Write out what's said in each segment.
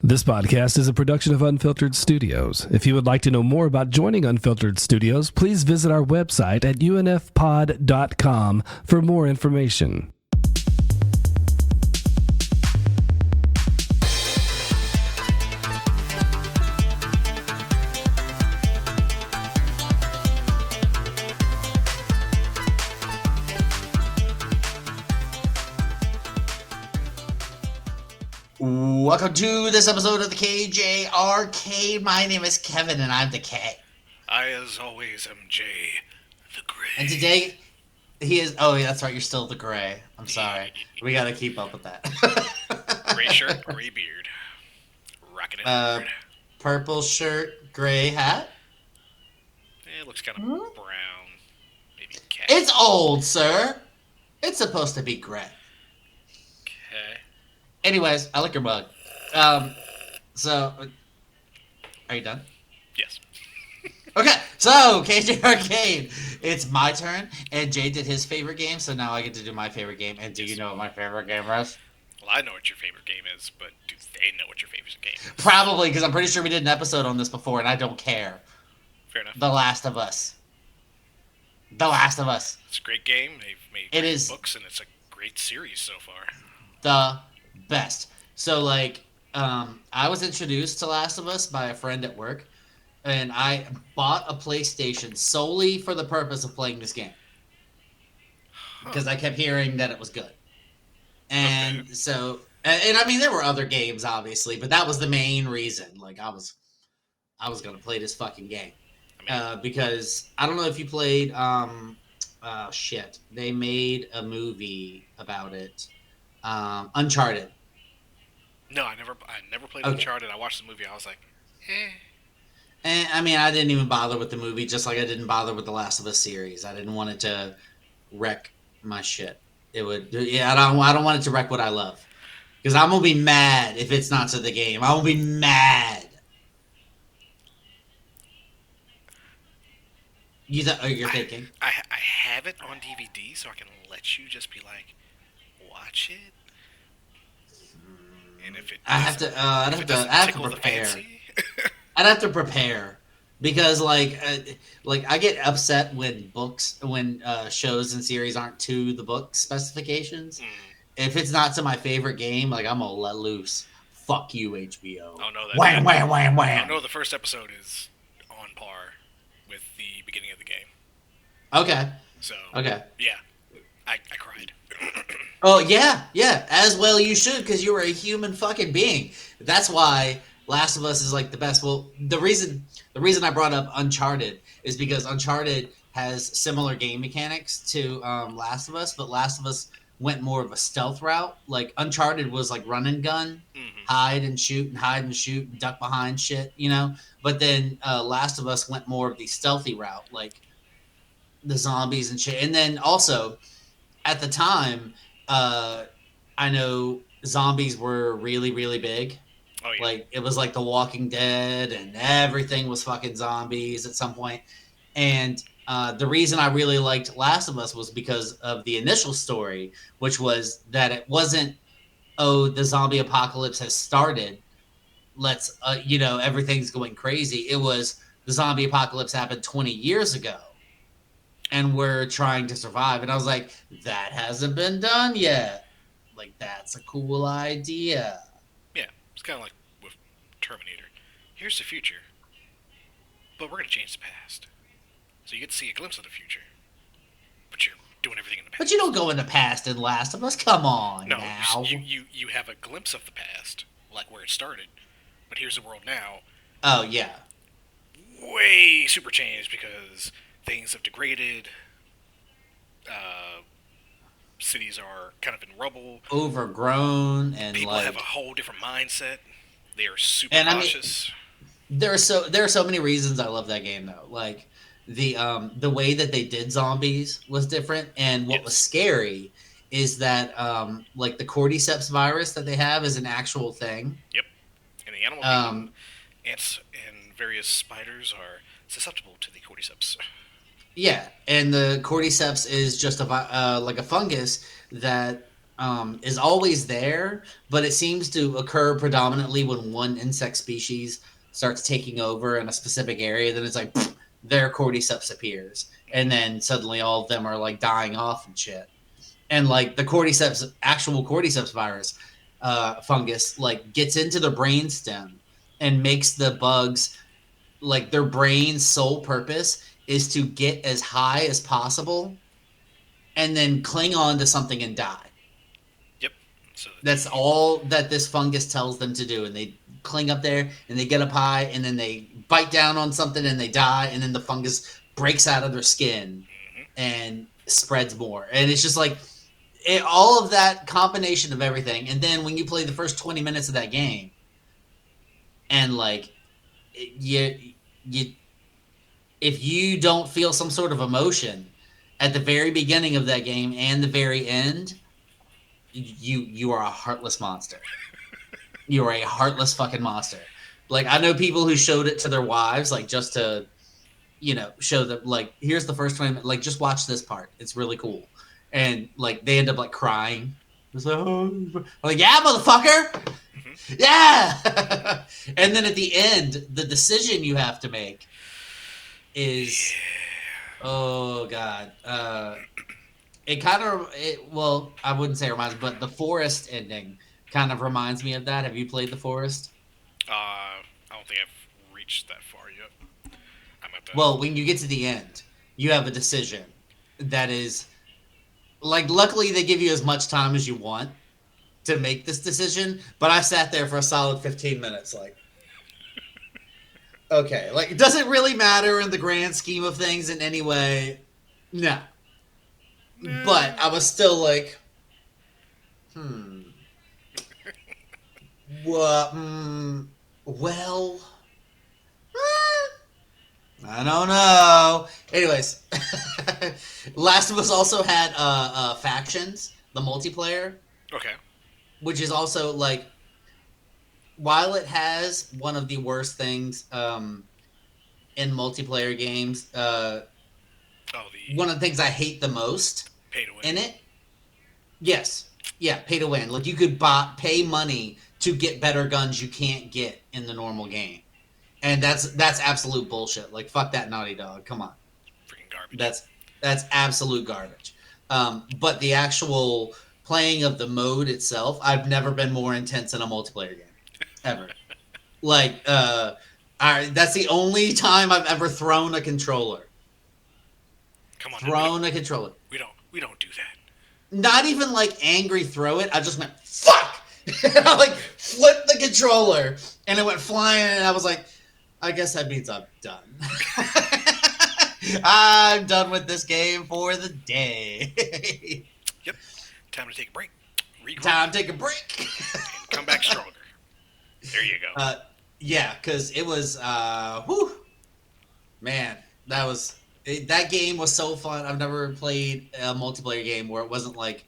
This podcast is a production of Unfiltered Studios. If you would like to know more about joining Unfiltered Studios, please visit our website at unfpod.com for more information. Welcome to this episode of the KJ Arcade. My name is Kevin, and I'm the K. I, as always, am Jay, the Gray. And today, he is... Oh, yeah, that's right. You're still the Gray. I'm sorry. We got to keep up with that. Gray shirt, gray beard. Rocking it hard. Purple shirt, gray hat. It looks kind of brown. Maybe khaki. It's old, sir. It's supposed to be gray. Okay. Anyways, I like your mug. So, are you done? Yes. Okay, so KJ Arcade. It's my turn, and Jay did his favorite game, so now I get to do my favorite game. And do you know what my favorite game is? Well, I know what your favorite game is, but do they know what your favorite game is? Probably, because I'm pretty sure we did an episode on this before, and I don't care. Fair enough. The Last of Us. The Last of Us. It's a great game. They've made great books, and it's a great series so far. The best. So, like, I was introduced to Last of Us by a friend at work, and I bought a PlayStation solely for the purpose of playing this game. Because I kept hearing that it was good. And so, and I mean, there were other games, obviously, but that was the main reason. Like, I was going to play this fucking game. Because, I don't know if you played, they made a movie about it. Uncharted. No, I never played Uncharted. I watched the movie. I was like, eh. And I mean, I didn't even bother with the movie, just like I didn't bother with the Last of Us series. I didn't want it to wreck my shit. It would, I don't want it to wreck what I love, because I'm gonna be mad if it's not to the game. I'm gonna be mad. You're thinking? I have it on DVD, so I can let you just be like, watch it. And if it I'd have to prepare. I'd have to prepare, because like I get upset when shows and series aren't to the book specifications. If it's not to my favorite game, like, I'm gonna let loose. Fuck you, HBO. Oh no, wham wham wham wham. I know the first episode is on par with the beginning of the game. Okay. So okay. Yeah, I cried. Oh yeah, as well you should, because you were a human fucking being. That's why Last of Us is like the best. Well, the reason I brought up Uncharted is because Uncharted has similar game mechanics to Last of Us, but Last of Us went more of a stealth route. Like, Uncharted was like run and gun, hide and shoot, duck behind shit, you know? But then Last of Us went more of the stealthy route, like the zombies and shit. And then also, at the time, I know zombies were really, really big. Oh, yeah. Like, it was like The Walking Dead, and everything was fucking zombies at some point. And the reason I really liked Last of Us was because of the initial story, which was that it wasn't, oh, the zombie apocalypse has started, let's, everything's going crazy. It was, the zombie apocalypse happened 20 years ago, and we're trying to survive. And I was like, that hasn't been done yet. Like, that's a cool idea. Yeah, it's kind of like with Terminator. Here's the future, but we're going to change the past. So you get to see a glimpse of the future, but you're doing everything in the past. But you don't go in the past in Last of Us. Come on, no, now. You have a glimpse of the past, like where it started, but here's the world now. Oh, yeah. Way super changed because things have degraded. Cities are kind of in rubble, overgrown, and people have a whole different mindset. They are super cautious. I mean, there are so many reasons I love that game, though. Like, the way that they did zombies was different, and what was scary is that like the cordyceps virus that they have is an actual thing. Yep, and the animal ants and various spiders are susceptible to the cordyceps. Yeah, and the cordyceps is just like a fungus that is always there, but it seems to occur predominantly when one insect species starts taking over in a specific area. Then it's like pfft, their cordyceps appears, and then suddenly all of them are like dying off and shit. And like the cordyceps, actual cordyceps virus fungus, like gets into the brainstem and makes the bugs like their brain's sole purpose is to get as high as possible and then cling on to something and die. Yep. So That's all that this fungus tells them to do. And they cling up there and they get up high and then they bite down on something and they die. And then the fungus breaks out of their skin and spreads more. And it's just like all of that combination of everything. And then when you play the first 20 minutes of that game and like you if you don't feel some sort of emotion at the very beginning of that game and the very end, you are a heartless monster. You are a heartless fucking monster. Like I know people who showed it to their wives, like just to, show them like here's the first 20 minutes, like just watch this part. It's really cool, and like they end up like crying. It's like, oh. I'm like yeah, motherfucker, yeah. And then at the end, the decision you have to make is, oh god, it kind of well, I wouldn't say it reminds me, but the forest ending kind of reminds me of that. Have you played the forest? I don't think I've reached that far yet. I'm at the. Well, when you get to the end, you have a decision that is like luckily they give you as much time as you want to make this decision, but I sat there for a solid 15 minutes like okay, like does it really matter in the grand scheme of things in any way? No. But I was still like, what? Well, I don't know. Anyways, Last of Us also had factions, the multiplayer, Okay. which is also like, while it has one of the worst things in multiplayer games, one of the things I hate the most pay to win in it. Yes, yeah, pay to win. Like you could pay money to get better guns you can't get in the normal game, and that's absolute bullshit. Like fuck that, Naughty Dog. Come on, freaking garbage. That's absolute garbage. But the actual playing of the mode itself, I've never been more intense in a multiplayer game, ever. Like, that's the only time I've ever thrown a controller. Come on, Thrown a controller. We don't do that. Not even like angry throw it. I just went fuck. I like flipped the controller and it went flying and I was like, I guess that means I'm done. I'm done with this game for the day. Yep. Time to take a break. Regroup. Time to take a break. And come back stronger. There you go. Yeah, because it was, man, that game was so fun. I've never played a multiplayer game where it wasn't like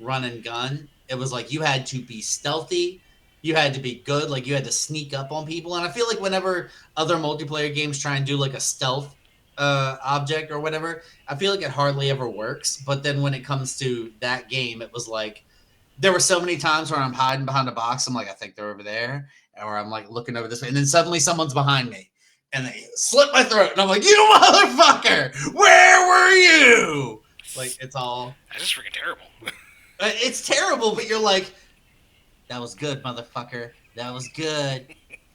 run and gun. It was like you had to be stealthy. You had to be good. Like you had to sneak up on people. And I feel like whenever other multiplayer games try and do like a stealth object or whatever, I feel like it hardly ever works. But then when it comes to that game, it was like there were so many times where I'm hiding behind a box. I'm like, I think they're over there. Or I'm like looking over this way. And then suddenly someone's behind me. And they slit my throat. And I'm like, you motherfucker! Where were you? Like, it's all... That's just freaking terrible. It's terrible, but you're like, that was good, motherfucker. That was good.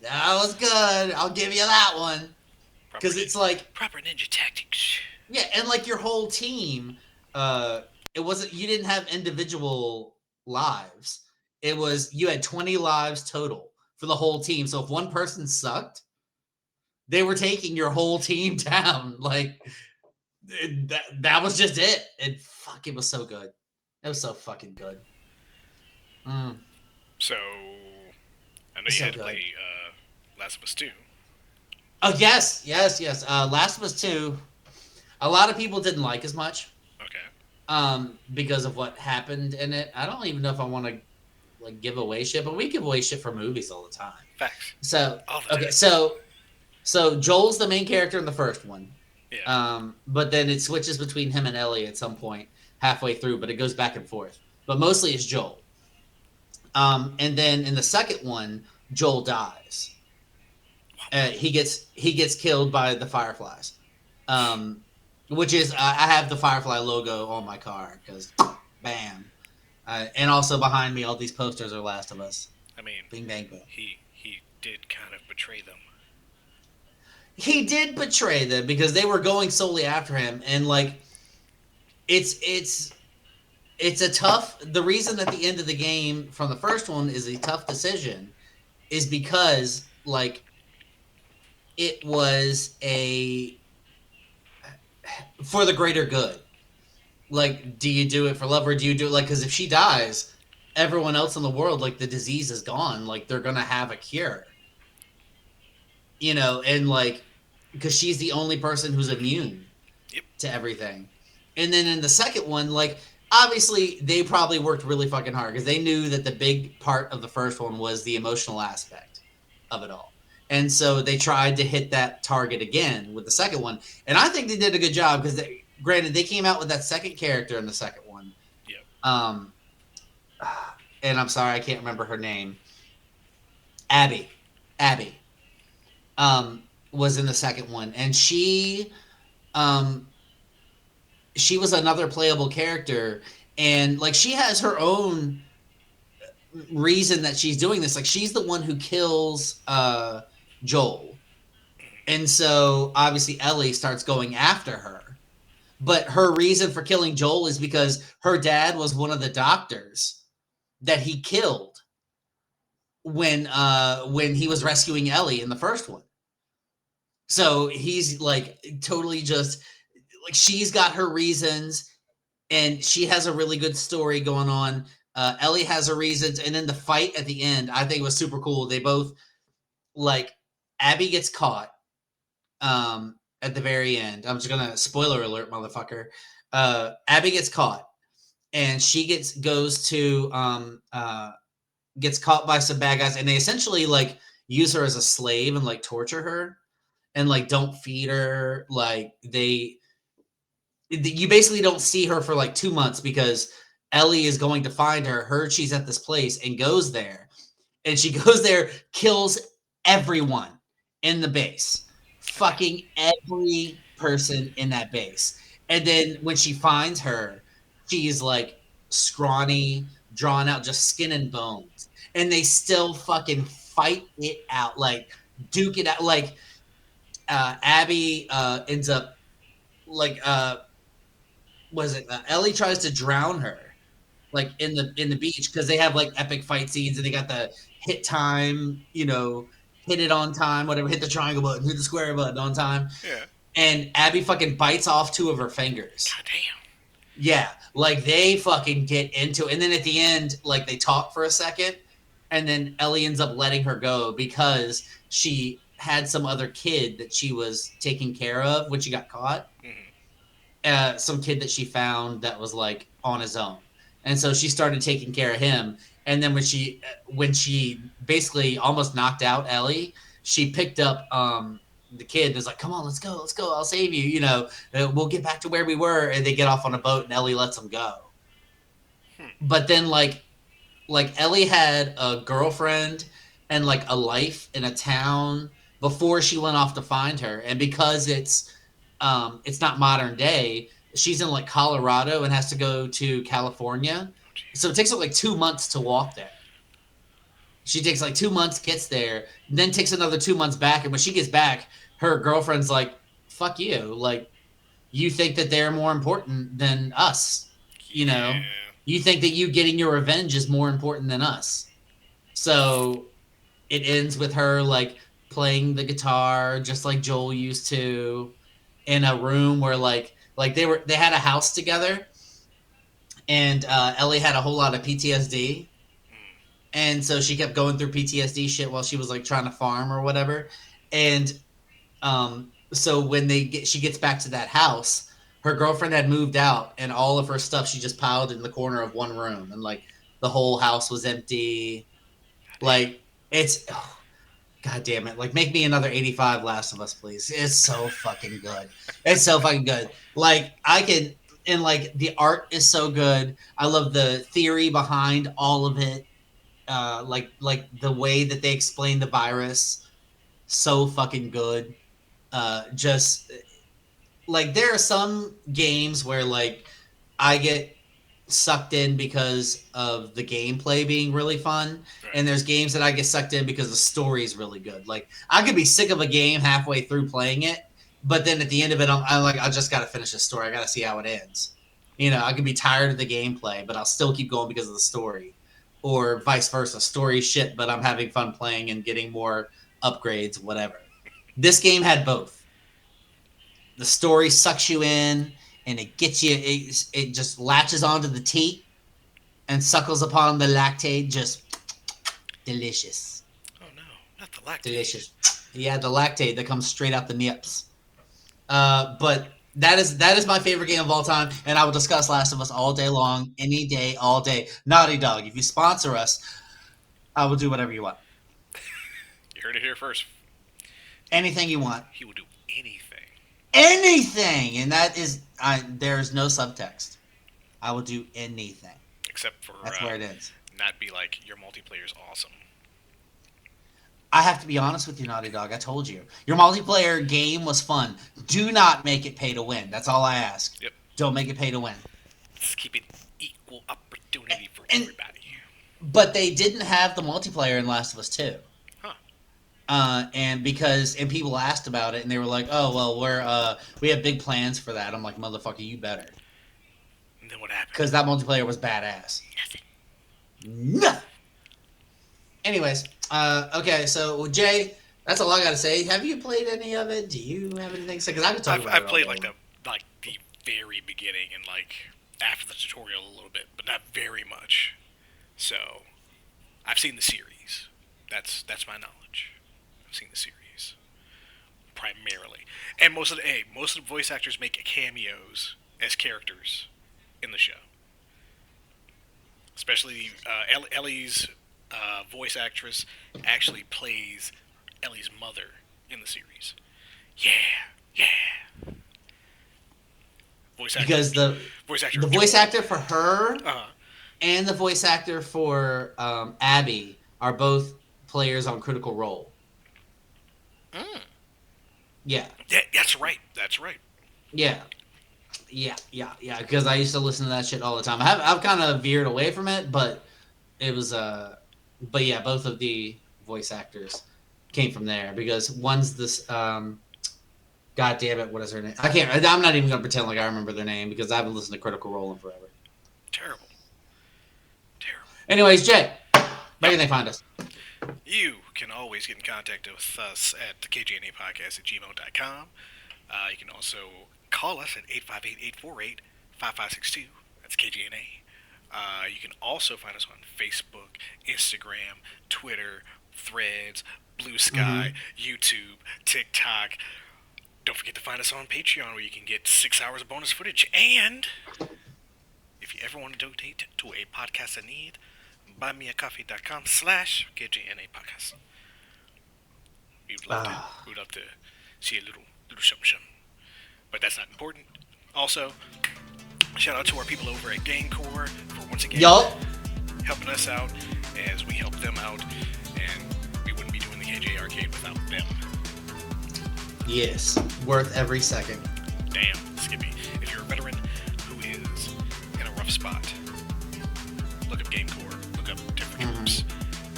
That was good. I'll give you that one. Because it's like... Proper ninja tactics. Yeah, and like your whole team, it wasn't... You didn't have individual lives. It was... You had 20 lives total for the whole team. So if one person sucked, they were taking your whole team down. Like, that was just it. And fuck, it was so good. It was so fucking good. So, I know you had to play Last of Us 2. Oh, yes. Last of Us 2, a lot of people didn't like as much. Okay. Because of what happened in it. I don't even know if I want to like give away shit, but we give away shit for movies all the time. Facts. So, okay, so Joel's the main character in the first one. Yeah. But then it switches between him and Ellie at some point halfway through, but it goes back and forth. but mostly it's Joel. And then in the second one, Joel dies. He gets killed by the Fireflies, um, which is I have the Firefly logo on my car because, bam, and also behind me all these posters are Last of Us. I mean, Bing bang boom. he did kind of betray them. He did betray them because they were going solely after him, and like it's it's a tough. The reason that the end of the game from the first one is a tough decision is because like it was a for the greater good. Like, do you do it for love or do you do it like because if she dies, everyone else in the world like the disease is gone. Like they're gonna have a cure, and like because she's the only person who's immune Yep. to everything. And then in the second one, like obviously they probably worked really fucking hard because they knew that the big part of the first one was the emotional aspect of it all. And so they tried to hit that target again with the second one. And I think they did a good job because granted they came out with that second character in the second one. Yep. Um and I'm sorry I can't remember her name. Abby. Abby. Was in the second one and um she was another playable character and like she has her own reason that she's doing this like she's the one who kills Joel and so obviously Ellie starts going after her but her reason for killing Joel is because her dad was one of the doctors that he killed when he was rescuing Ellie in the first one so he's like totally just like she's got her reasons and she has a really good story going on. Ellie has her reasons, and then the fight at the end, I think was super cool. They both like Abby gets caught at the very end. I'm just gonna spoiler alert, motherfucker. Abby gets caught, and she gets caught by some bad guys, and they essentially like use her as a slave and like torture her, and like don't feed her. Like you basically don't see her for like 2 months because Ellie is going to find her, heard she's at this place, and goes there. And she goes there, kills everyone in the base. Fucking every person in that base. And then when she finds her, she's like scrawny, drawn out, just skin and bones. And they still fucking fight it out, like duke it out. Like Abby ends up like was it Ellie tries to drown her like in the beach because they have like epic fight scenes and they got the hit time, hit it on time, whatever, hit the triangle button, hit the square button on time. Yeah. And Abby fucking bites off 2 of her fingers. God damn. Yeah, like they fucking get into it. And then at the end, like they talk for a second, and then Ellie ends up letting her go because she had some other kid that she was taking care of when she got caught. Some kid that she found that was like on his own, and so she started taking care of him. And then when she basically almost knocked out Ellie, she picked up the kid and was like, "Come on, let's go, I'll save you. We'll get back to where we were." And they get off on a boat, and Ellie lets them go. But then like Ellie had a girlfriend and like a life in a town before she went off to find her, and because it's not modern day. She's in like Colorado and has to go to California. So it takes her like 2 months to walk there. She takes like 2 months, gets there, then takes another 2 months back. And when she gets back, her girlfriend's like, fuck you. Like, you think that they're more important than us. Yeah. You think that you getting your revenge is more important than us. So it ends with her like playing the guitar just like Joel used to. In a room where like they had a house together and Ellie had a whole lot of PTSD and so she kept going through PTSD shit while she was like trying to farm or whatever and so when she gets back to that house her girlfriend had moved out and all of her stuff she just piled in the corner of one room and like the whole house was empty like it's God damn it. Like, make me another 85 Last of Us, please. It's so fucking good. It's so fucking good. Like, I can... and like the art is so good. I love the theory behind all of it. Like the way that they explain the virus, so fucking good. Just like there are some games where like I get sucked in because of the gameplay being really fun, Right. and there's games that I get sucked in because the story is really good. Like I could be sick of a game halfway through playing it, but then at the end of it, I'm like, I just got to finish the story. I got to see how it ends. You know, I could be tired of the gameplay, but I'll still keep going because of the story, or vice versa. Story shit, but I'm having fun playing and getting more upgrades, whatever. This game had both. The story sucks you in, and it gets you. It just latches onto the teat and suckles upon the lactate. Just delicious, Oh no, not the lactate. delicious. Yeah, the lactate that comes straight out the nips. But that is my favorite game of all time, and I will discuss Last of Us all day long, any day, all day. Naughty Dog, if you sponsor us, I will do whatever you want. You heard it here first. Anything you want. He will do anything. Anything, and that is, there is no subtext. I will do anything. Except for That's where it ends. not be like, your multiplayer's awesome. I have to be honest with you, Naughty Dog. I told you. Your multiplayer game was fun. Do not make it pay to win. That's all I ask. Yep. Don't make it pay to win. Let's keep it equal opportunity for And- everybody. But they didn't have the multiplayer in Last of Us 2. Huh. And people asked about it, and they were like, "Oh, well, we have big plans for that." I'm like, "Motherfucker, you better," And then what happened? because that multiplayer was badass. Nothing. Nothing. Anyways, okay, so Jay, that's all I gotta say. Have you played any of it? Do you have anything to say? Because I could talk about it. I've played all like day the very beginning and like after the tutorial a little bit, but not very much. So I've seen the series. That's my knowledge. I've seen the series primarily, and most of the voice actors make cameos as characters in the show. Especially Ellie's voice actress actually plays Ellie's mother in the series. Yeah. Voice actor. Because the voice actor for her Uh, and the voice actor for Abby are both players on Critical Role. Yeah. yeah, that's right. Yeah. Because I used to listen to that shit all the time. I've kind of veered away from it, but it was but yeah, both of the voice actors came from there because one's this God damn it, what is her name? I'm not even gonna pretend like I remember their name because I haven't listened to Critical Role in forever. Terrible. Anyways, Jay, where can they find us? You can always get in contact with us at the kjandapodcast@gmail.com. You can also call us at 858-848-5562. That's KJNA. You can also find us on Facebook, Instagram, Twitter, Threads, Blue Sky, YouTube, TikTok. Don't forget to find us on Patreon where you can get 6 hours of bonus footage. And if you ever want to donate to a podcast in need, buymeacoffee.com/KJNA podcast. We'd love to see a little something. But that's not important. Also, shout out to our people over at GameCore for once again helping us out as we help them out, and we wouldn't be doing the KJ Arcade without them. Yes, worth every second. Damn, Skippy. If you're a veteran who is in a rough spot, look up GameCore, look up different groups,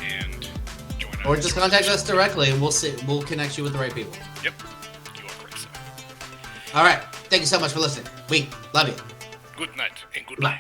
and join our... Or just contact us directly, and we'll connect you with the right people. Yep, you are correct, sir. All right, thank you so much for listening. We love you. Good night and goodbye.